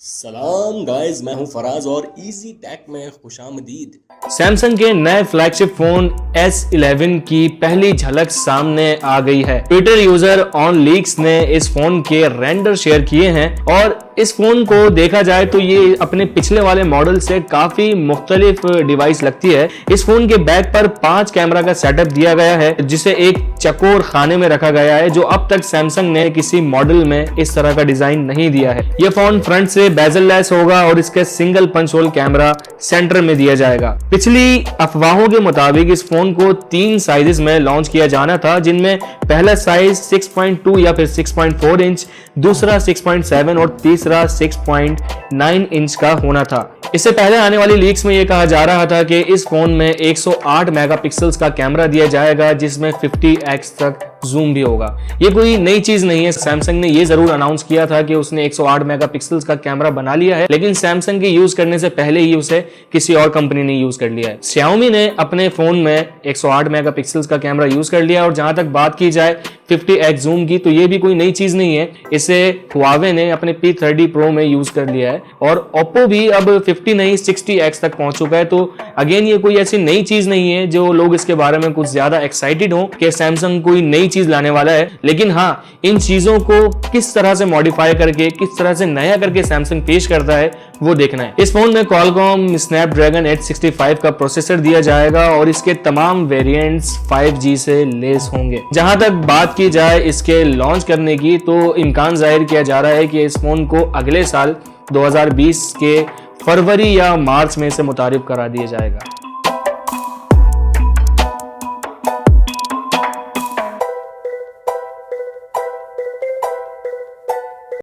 सलाम गाइस, मैं हूं फराज और इजी टेक में खुशामदीद। सैमसंग के नए फ्लैगशिप फोन S11 की पहली झलक सामने आ गई है। ट्विटर यूजर ऑन लीक्स ने इस फोन के रेंडर शेयर किए हैं और इस फोन को देखा जाए तो ये अपने पिछले वाले मॉडल से काफी मुख्तलिफ डिवाइस लगती है। इस फोन के बैक पर 5 कैमरा का सेटअप दिया गया है, जिसे एक चकोर खाने में रखा गया है, जो अब तक सैमसंग ने किसी मॉडल में इस तरह का डिजाइन नहीं दिया है। यह फोन फ्रंट से बेजल लेस होगा और इसके single punch hole camera centre में दिया जाएगा। पिछली अफवाहों के मुताबिक इस फोन को 3 साइजेस में लॉन्च किया जाना था, जिनमें पहला साइज 6.2 या फिर 6.4 इंच, दूसरा 6.7 और तीसरा 6.9 इंच का होना था। इससे पहले आने वाली लीक्स में यह कहा जा रहा था कि इस फोन में 108 मेगापिक्सल्स का कैमरा दिया जाएगा, जिसमें 50x तक जूम भी होगा। ये कोई नई चीज नहीं है। सैमसंग ने ये जरूर अनाउंस किया था कि उसने 108 मेगापिक्सल्स का कैमरा बना लिया है, लेकिन सैमसंग के यूज करने से पहले ही उसे किसी और कंपनी ने यूज कर लिया है। Xiaomi ने अपने फोन में 108 मेगापिक्सल्स का कैमरा यूज कर लिया और जहां तक बात की जाए 50x जूम की, तो ये भी कोई नई चीज नहीं है। इसे Huawei ने अपने P30 Pro में यूज कर लिया है और Oppo भी अब 50 नहीं 60x तक पहुंच चुका है। तो अगेन ये कोई ऐसी नई चीज नहीं है जो लोग इसके बारे में कुछ ज्यादा एक्साइटेड हो कि सैमसंग कोई नई चीज लाने वाला है। लेकिन हाँ, इन चीजों को किस तरह से मॉडिफाई करके, किस तरह से नया करके सैमसंग पेश करता है, वो देखना है। इस फोन में Qualcomm Snapdragon 865 का प्रोसेसर दिया जाएगा और इसके तमाम वेरिएंट्स 5G से लेस होंगे। जहां तक बात की जाए इसके लॉन्च करने की, तो इम्कान जाहिर किया जा रहा है कि इस फोन को अगले साल 2020 के फरवरी या मार्च में से मुतारिफ करा दिया जाएगा।